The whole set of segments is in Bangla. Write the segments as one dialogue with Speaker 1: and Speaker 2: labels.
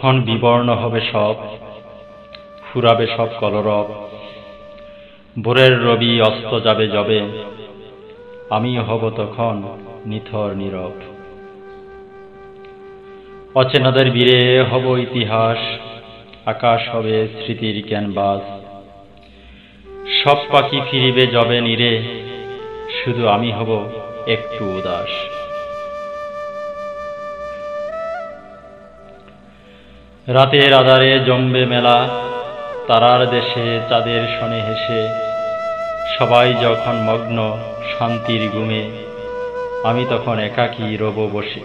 Speaker 1: তখন বিবর্ণ হবে সব, ফুরাবে সব কলরব। ভোরের রবি অস্ত যাবে যবে, আমি হব তখন নিথর নীরব। অচেনাদের বীরে হব ইতিহাস, আকাশ হবে স্মৃতির ক্যানভাস। সব পাখি ফিরিবে যবে নীরে, শুধু আমি হব একটু উদাস। রাতের আধারে জমবে মেলা, তারার দেশে চাঁদের শনে হেসে। সবাই যখন মগ্ন শান্তির ঘুমে, আমি তখন একাকী রব বসে।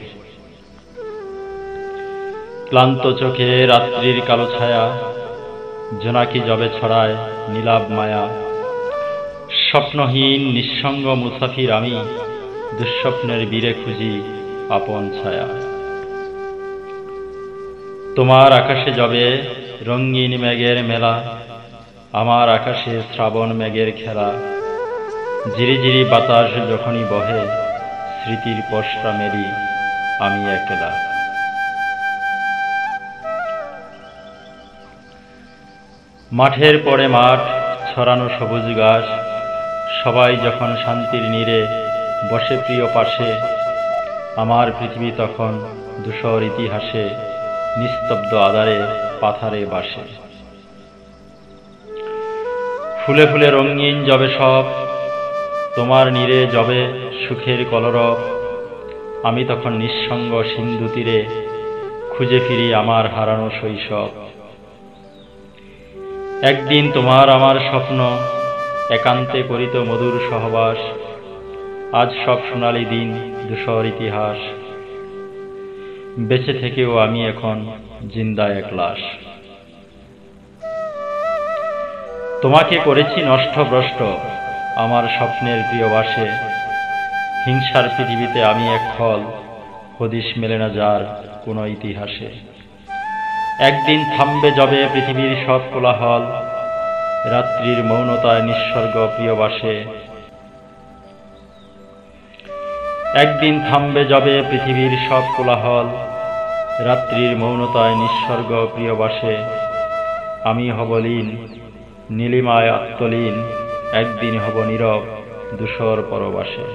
Speaker 1: ক্লান্ত চোখে রাত্রির কালো ছায়া, জোনাকি যবে ছড়ায় নীলাভ মায়া। স্বপ্নহীন নিঃসঙ্গ মুসাফির আমি, দুঃস্বপ্নের বীরে খুঁজি আপন ছায়া। তোমার আকাশে যবে রঙিন মেঘের মেলা, আমার আকাশে শ্রাবণ মেঘের খেলা। ঝিরিঝিরি বাতাস যখনই বহে, স্মৃতির পসরা মেলি আমি একলা। মাঠের পরে মাঠ, ছড়ানো সবুজ ঘাস। সবাই যখন শান্তির নীরে বসে প্রিয় পাশে, আমার পৃথিবী তখন ধূসর ইতিহাসে নিস্তব্ধ আধারে পাথারে বাসে। ফুলে ফুলে রঙিন যবে সব, তোমার নীরে যবে সুখের কলরব। আমি তখন নিঃসঙ্গ সিন্ধু তীরে খুঁজে ফিরি আমার হারানো শৈশব। একদিন তোমার আমার স্বপ্ন একান্তে করিত মধুর সহবাস। আজ সব সোনালী দিন ধূসর ইতিহাস, বেঁচে থেকেও আমি এখন জিন্দা এক লাশ। তোমাকে করেছি নষ্ট ভ্রষ্ট আমার স্বপ্নের প্রিয়বাসে। হিংসার পৃথিবীতে আমি এক ফল, হদিশ মেলে না যার কোনো ইতিহাসে। একদিন থামবে যবে পৃথিবীর সব কোলাহল, রাত্রির মৌনতায় নিঃসর্গ প্রিয়বাসে। একদিন থামবে যবে পৃথিবীর সব কোলাহল, রাত্রির মৌনতায় নিঃসর্গ প্রিয়বাসে। আমি হব লীন নীলিমায় আত্মলীন, একদিন হব নীরব ধূসর পরবাসে।